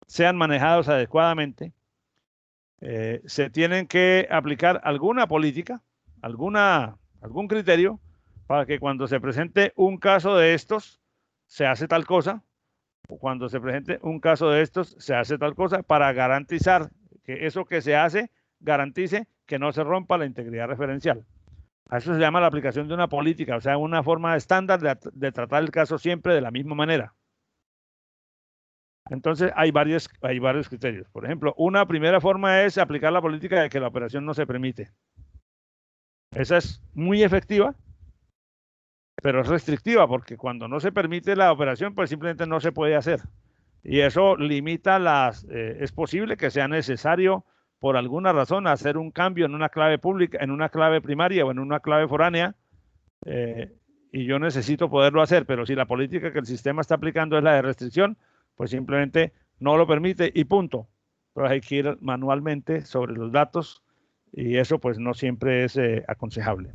sean manejados adecuadamente, se tienen que aplicar alguna política, algún criterio para que cuando se presente un caso de estos se hace tal cosa, o cuando se presente un caso de estos se hace tal cosa, para garantizar que eso que se hace garantice que no se rompa la integridad referencial. A eso se llama la aplicación de una política, o sea, una forma estándar de tratar el caso siempre de la misma manera. Entonces, hay varios criterios. Por ejemplo, una primera forma es aplicar la política de que la operación no se permite. Esa es muy efectiva, pero es restrictiva, porque cuando no se permite la operación, pues simplemente no se puede hacer. Y eso limita es posible que sea necesario, por alguna razón, hacer un cambio en una clave pública, en una clave primaria o en una clave foránea, y yo necesito poderlo hacer, pero si la política que el sistema está aplicando es la de restricción, pues simplemente no lo permite y punto. Entonces hay que ir manualmente sobre los datos y eso pues no siempre es aconsejable.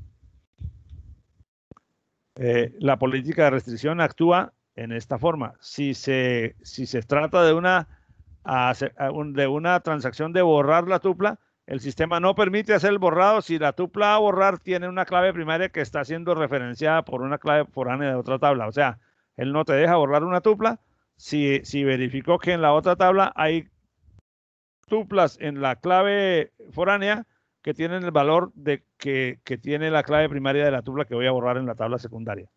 La política de restricción actúa en esta forma. Si se trata de una transacción de borrar la tupla, el sistema no permite hacer el borrado si la tupla a borrar tiene una clave primaria que está siendo referenciada por una clave foránea de otra tabla. O sea, él no te deja borrar una tupla si verificó que en la otra tabla hay tuplas en la clave foránea que tienen el valor de que tiene la clave primaria de la tupla que voy a borrar en la tabla secundaria.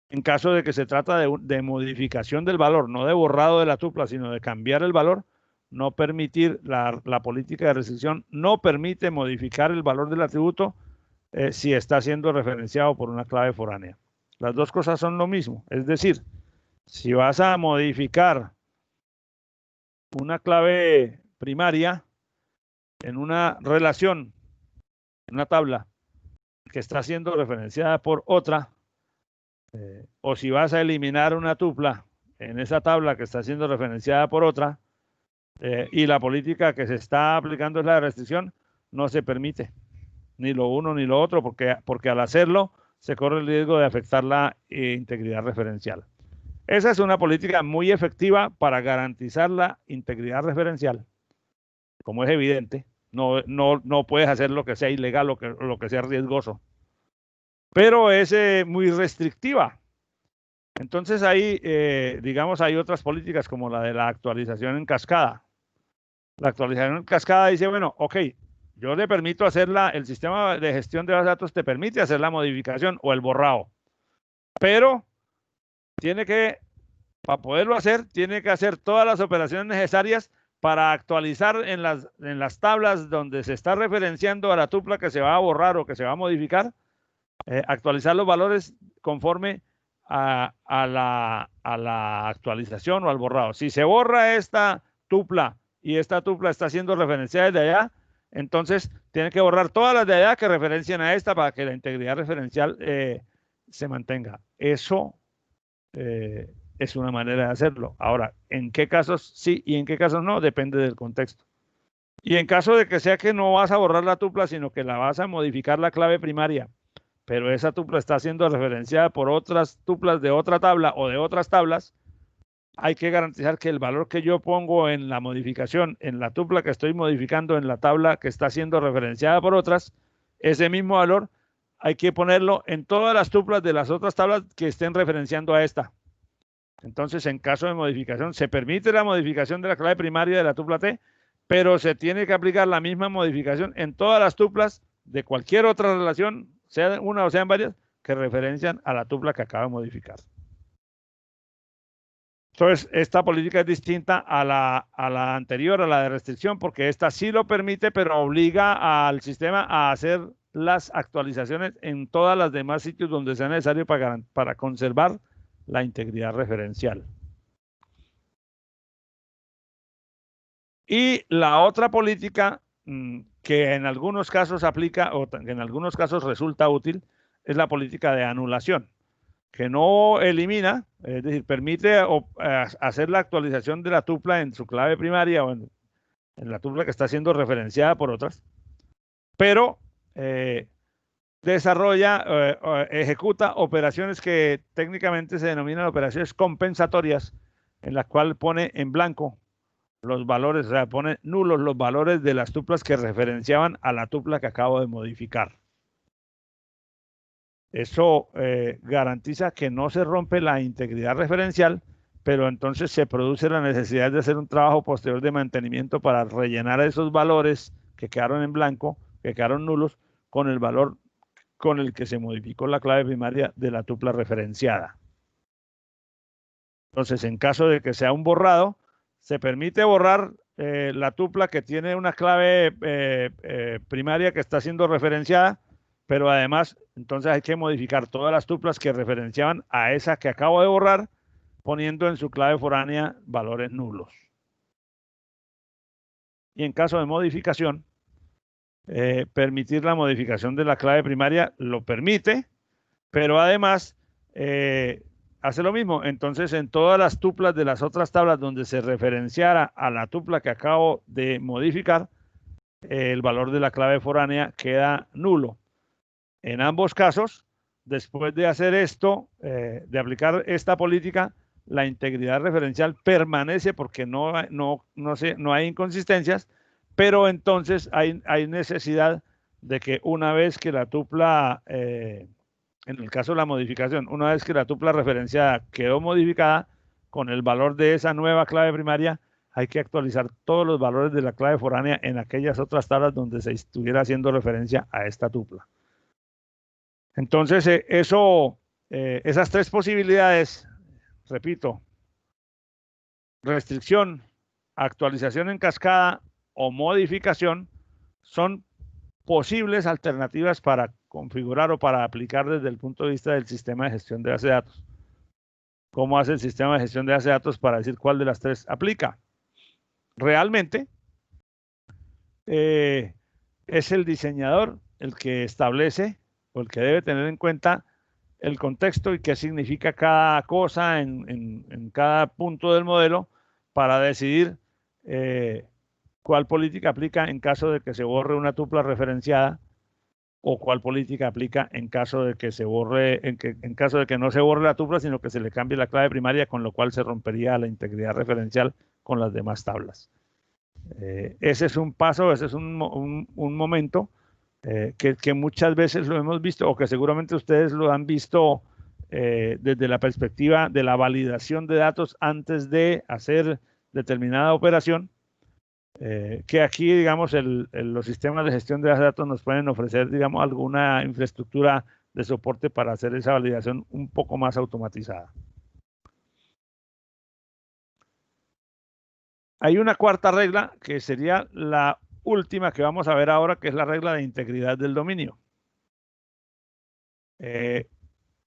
En caso de que se trata de modificación del valor, no de borrado de la tupla, sino de cambiar el valor, no permitir, la política de restricción no permite modificar el valor del atributo si está siendo referenciado por una clave foránea. Las dos cosas son lo mismo. Es decir, si vas a modificar una clave primaria en una relación, en una tabla que está siendo referenciada por otra, o si vas a eliminar una tupla en esa tabla que está siendo referenciada por otra, y la política que se está aplicando es la de restricción, no se permite ni lo uno ni lo otro, porque al hacerlo se corre el riesgo de afectar la integridad referencial. Esa es una política muy efectiva para garantizar la integridad referencial. Como es evidente, no puedes hacer lo que sea ilegal o lo que sea riesgoso. Pero es muy restrictiva. Entonces ahí, digamos, hay otras políticas como la de la actualización en cascada. La actualización en cascada dice, bueno, ok, yo le permito hacerla, el sistema de gestión de bases de datos te permite hacer la modificación o el borrado, pero tiene que, para poderlo hacer, tiene que hacer todas las operaciones necesarias para actualizar en las tablas donde se está referenciando a la tupla que se va a borrar o que se va a modificar, actualizar los valores conforme a la actualización o al borrado. Si se borra esta tupla y esta tupla está siendo referenciada desde allá, entonces tiene que borrar todas las de allá que referencien a esta para que la integridad referencial se mantenga. Eso es una manera de hacerlo. Ahora, ¿en qué casos sí y en qué casos no? Depende del contexto. Y en caso de que sea que no vas a borrar la tupla, sino que la vas a modificar la clave primaria, pero esa tupla está siendo referenciada por otras tuplas de otra tabla o de otras tablas, hay que garantizar que el valor que yo pongo en la modificación, en la tupla que estoy modificando en la tabla que está siendo referenciada por otras, ese mismo valor hay que ponerlo en todas las tuplas de las otras tablas que estén referenciando a esta. Entonces, en caso de modificación, se permite la modificación de la clave primaria de la tupla T, pero se tiene que aplicar la misma modificación en todas las tuplas de cualquier otra relación, sea una o sean varias, que referencian a la tupla que acaba de modificar. Entonces, esta política es distinta a la anterior, a la de restricción, porque esta sí lo permite, pero obliga al sistema a hacer las actualizaciones en todas las demás sitios donde sea necesario para conservar la integridad referencial. Y la otra política que en algunos casos aplica o que en algunos casos resulta útil es la política de anulación, que no elimina, es decir, permite hacer la actualización de la tupla en su clave primaria o en la tupla que está siendo referenciada por otras, pero desarrolla, ejecuta operaciones que técnicamente se denominan operaciones compensatorias, en las cuales pone en blanco los valores, o sea, pone nulos los valores de las tuplas que referenciaban a la tupla que acabo de modificar. Eso garantiza que no se rompe la integridad referencial, pero entonces se produce la necesidad de hacer un trabajo posterior de mantenimiento para rellenar esos valores que quedaron en blanco, que quedaron nulos, con el valor con el que se modificó la clave primaria de la tupla referenciada. Entonces, en caso de que sea un borrado, se permite borrar la tupla que tiene una clave primaria que está siendo referenciada, pero además, entonces hay que modificar todas las tuplas que referenciaban a esa que acabo de borrar, poniendo en su clave foránea valores nulos. Y en caso de modificación, permitir la modificación de la clave primaria lo permite, pero además hace lo mismo. Entonces, en todas las tuplas de las otras tablas donde se referenciara a la tupla que acabo de modificar, el valor de la clave foránea queda nulo. En ambos casos, después de hacer esto, de aplicar esta política, la integridad referencial permanece porque no hay inconsistencias, pero entonces hay necesidad de que una vez que la tupla, en el caso de la modificación, una vez que la tupla referenciada quedó modificada con el valor de esa nueva clave primaria, hay que actualizar todos los valores de la clave foránea en aquellas otras tablas donde se estuviera haciendo referencia a esta tupla. Entonces, esas tres posibilidades, repito, restricción, actualización en cascada o modificación, son posibles alternativas para configurar o para aplicar desde el punto de vista del sistema de gestión de base de datos. ¿Cómo hace el sistema de gestión de base de datos para decir cuál de las tres aplica? Realmente, es el diseñador el que establece o el que debe tener en cuenta el contexto y qué significa cada cosa en cada punto del modelo para decidir cuál política aplica en caso de que se borre una tupla referenciada o cuál política aplica en caso de que se borre, en caso de que no se borre la tupla, sino que se le cambie la clave primaria, con lo cual se rompería la integridad referencial con las demás tablas. Ese es un paso, ese es un momento que muchas veces lo hemos visto, o que seguramente ustedes lo han visto desde la perspectiva de la validación de datos antes de hacer determinada operación, que aquí, digamos, los sistemas de gestión de base de datos nos pueden ofrecer, digamos, alguna infraestructura de soporte para hacer esa validación un poco más automatizada. Hay una cuarta regla que sería la última que vamos a ver ahora, que es la regla de integridad del dominio.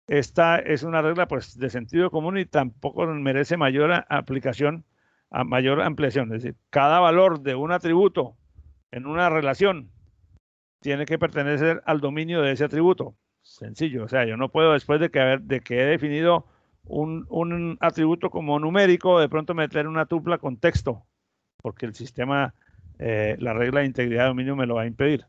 Esta es una regla pues de sentido común y tampoco merece mayor aplicación, mayor ampliación. Es decir, cada valor de un atributo en una relación tiene que pertenecer al dominio de ese atributo. Sencillo, o sea, yo no puedo, después de que he definido un atributo como numérico, de pronto meter una tupla con texto, porque el sistema, la regla de integridad de dominio me lo va a impedir.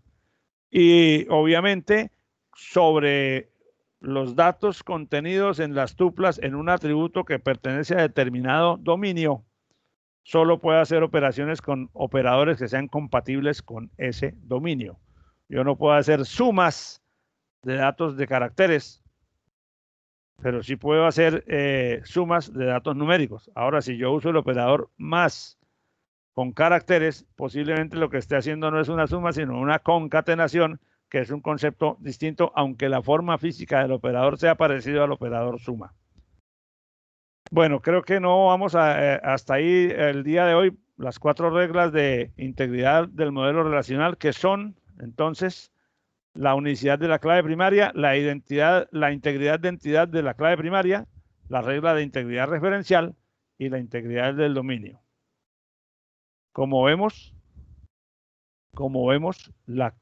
Y obviamente, sobre los datos contenidos en las tuplas en un atributo que pertenece a determinado dominio, solo puedo hacer operaciones con operadores que sean compatibles con ese dominio. Yo no puedo hacer sumas de datos de caracteres, pero sí puedo hacer sumas de datos numéricos. Ahora, si yo uso el operador más con caracteres, posiblemente lo que esté haciendo no es una suma, sino una concatenación, que es un concepto distinto, aunque la forma física del operador sea parecido al operador suma. Bueno, creo que no vamos hasta ahí el día de hoy. Las 4 reglas de integridad del modelo relacional, que son, entonces, la unicidad de la clave primaria, la integridad de entidad de la clave primaria, la regla de integridad referencial y la integridad del dominio. Como vemos, la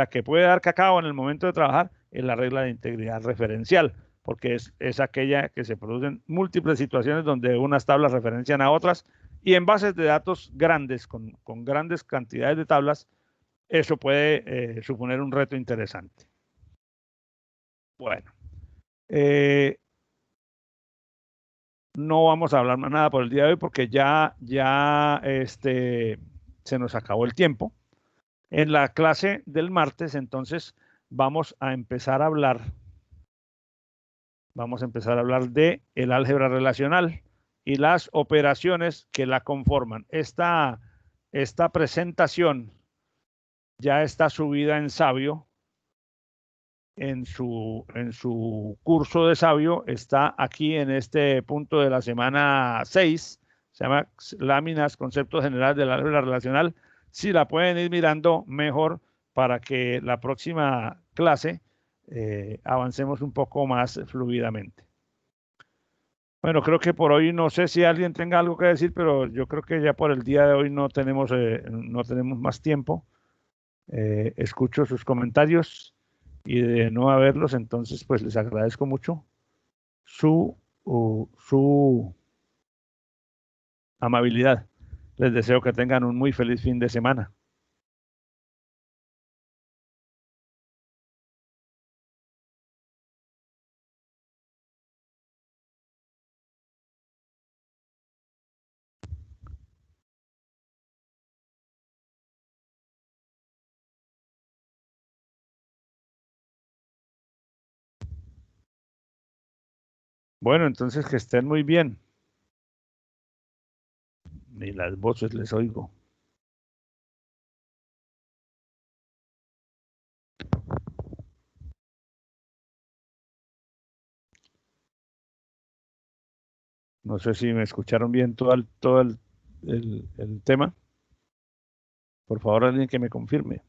que puede dar cacao en el momento de trabajar es la regla de integridad referencial, porque es aquella que se producen múltiples situaciones donde unas tablas referencian a otras, y en bases de datos grandes, con grandes cantidades de tablas, eso puede suponer un reto interesante. Bueno, no vamos a hablar más nada por el día de hoy porque ya se nos acabó el tiempo. En la clase del martes, entonces, vamos a empezar a hablar de el álgebra relacional y las operaciones que la conforman. Esta presentación ya está subida en Sabio. En su curso de Sabio, está aquí en este punto de la semana 6, se llama Láminas, Conceptos Generales del Álgebra Relacional. Si la pueden ir mirando mejor para que la próxima clase avancemos un poco más fluidamente. Bueno, creo que por hoy no sé si alguien tenga algo que decir, pero yo creo que ya por el día de hoy no tenemos más tiempo. Escucho sus comentarios y de no haberlos, entonces pues les agradezco mucho su amabilidad. Les deseo que tengan un muy feliz fin de semana. Bueno, entonces que estén muy bien. Ni las voces les oigo. No sé si me escucharon bien todo el tema. Por favor, alguien que me confirme.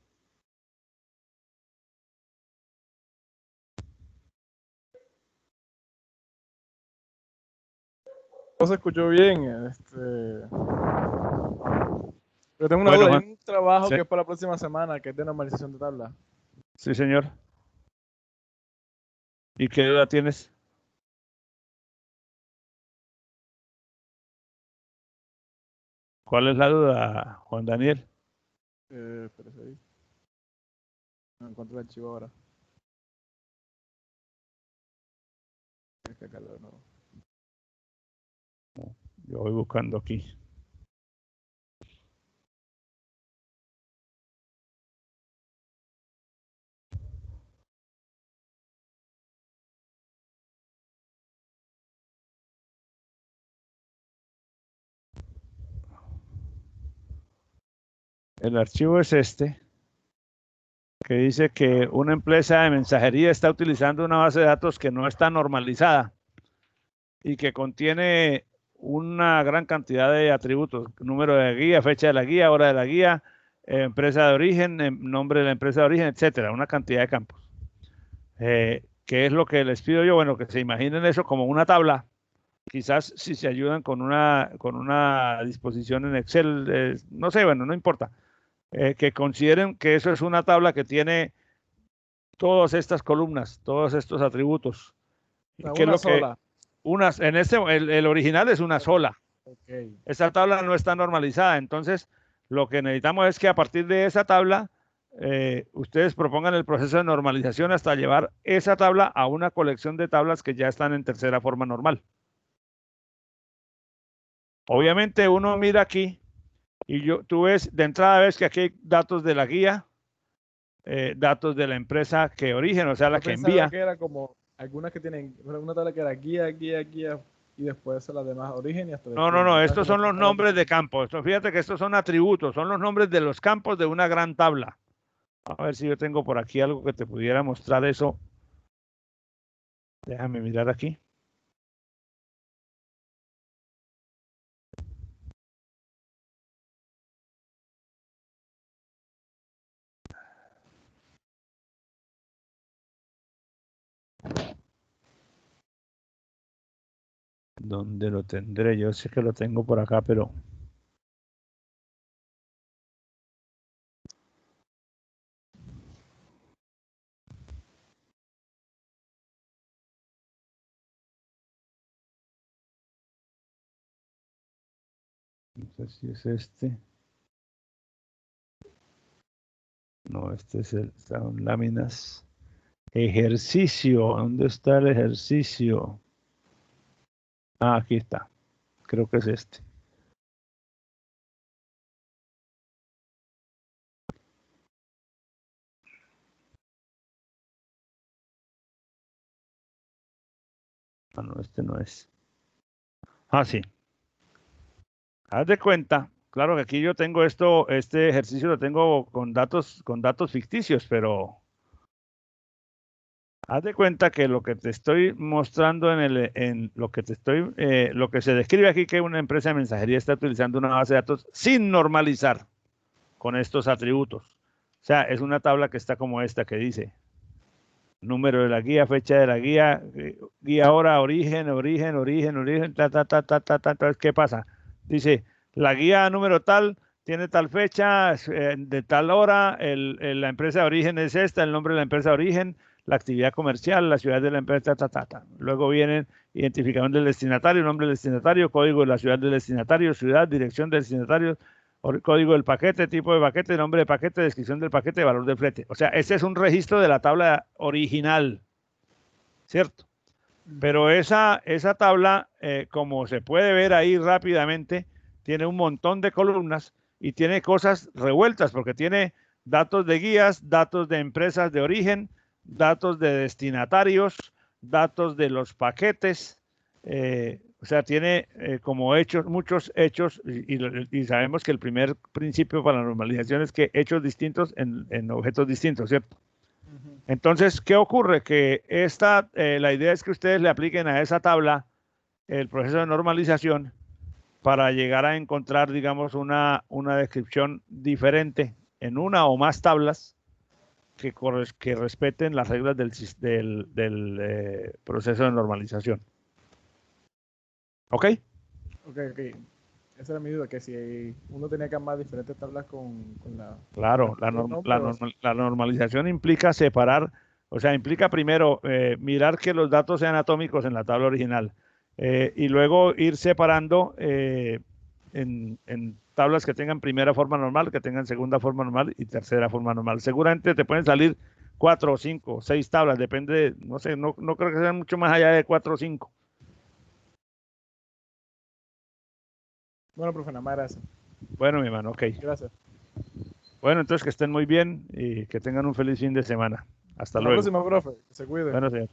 No se escuchó bien. Pero tengo una Bueno, duda. Hay Juan, un trabajo sí, que es para la próxima semana, que es de normalización de tabla. sí, señor. ¿Y qué duda tienes? ¿Cuál es la duda, Juan Daniel? Espérese ahí. No encuentro el archivo ahora. Hay que sacarlo de nuevo. Yo voy buscando aquí. El archivo es este, que dice que una empresa de mensajería está utilizando una base de datos que no está normalizada y que contiene una gran cantidad de atributos: número de guía, fecha de la guía, hora de la guía, empresa de origen, nombre de la empresa de origen, etcétera, una cantidad de campos. ¿Qué es lo que les pido yo? Bueno, que se imaginen eso como una tabla. Quizás si se ayudan con una disposición en Excel, no sé, bueno, no importa. Que consideren que eso es una tabla que tiene todas estas columnas, todos estos atributos. O sea, ¿Qué es una lo que sola. el original es una sola? Ok. Esa tabla no está normalizada, entonces lo que necesitamos es que a partir de esa tabla ustedes propongan el proceso de normalización hasta llevar esa tabla a una colección de tablas que ya están en tercera forma normal. Obviamente uno mira aquí y tú ves, de entrada ves que aquí hay datos de la guía, datos de la empresa que origen, o sea, la Yo que pensaba envía. que era como algunas que tienen una tabla que era guía, guía, guía, y después las demás origen y hasta No, no, destino. no, Pensaba estos como son tres los tablas nombres de diferentes. campos. Fíjate que estos son atributos, son los nombres de los campos de una gran tabla. A ver si yo tengo por aquí algo que te pudiera mostrar eso. Déjame mirar aquí. ¿Dónde lo tendré? Yo sé que lo tengo por acá, pero no sé si es este. No, este es son láminas. Ejercicio. ¿Dónde está el ejercicio? Ah, aquí está. Creo que es este. Ah, no, este no es. Ah, sí. Haz de cuenta. Claro que aquí yo tengo este ejercicio lo tengo con datos ficticios, pero haz de cuenta que lo que te estoy mostrando en lo que lo que se describe aquí, que una empresa de mensajería está utilizando una base de datos sin normalizar con estos atributos. O sea, es una tabla que está como esta que dice número de la guía, fecha de la guía, guía hora, origen, Entonces, ¿qué pasa? Dice, la guía número tal tiene tal fecha, de tal hora, la empresa de origen es esta, el nombre de la empresa de origen, la actividad comercial, la ciudad de la empresa, Luego vienen identificación del destinatario, nombre del destinatario, código de la ciudad del destinatario, ciudad, dirección del destinatario, código del paquete, tipo de paquete, nombre de paquete, descripción del paquete, valor del flete. O sea, ese es un registro de la tabla original, ¿cierto? Pero esa tabla, como se puede ver ahí rápidamente, tiene un montón de columnas y tiene cosas revueltas, porque tiene datos de guías, datos de empresas de origen, datos de destinatarios, datos de los paquetes, o sea, tiene como hechos, muchos hechos, y sabemos que el primer principio para la normalización es que hechos distintos en objetos distintos, ¿cierto? Entonces, ¿qué ocurre? Que la idea es que ustedes le apliquen a esa tabla el proceso de normalización para llegar a encontrar, digamos, una descripción diferente en una o más tablas que respeten las reglas del proceso de normalización. ¿Ok? Ok. Esa era mi duda, que si uno tenía que armar diferentes tablas con la... Claro, la normalización implica separar, o sea, implica primero mirar que los datos sean atómicos en la tabla original y luego ir separando en tablas que tengan primera forma normal, que tengan segunda forma normal y tercera forma normal. Seguramente te pueden salir 4 o 5 o 6 tablas, depende, no sé, no creo que sean mucho más allá de 4 o 5. Bueno, profe, nada más gracias. Bueno, mi hermano, ok. Gracias. Bueno, entonces que estén muy bien y que tengan un feliz fin de semana. Hasta luego. Hasta la próxima, profe. Que se cuide. Bueno, señor.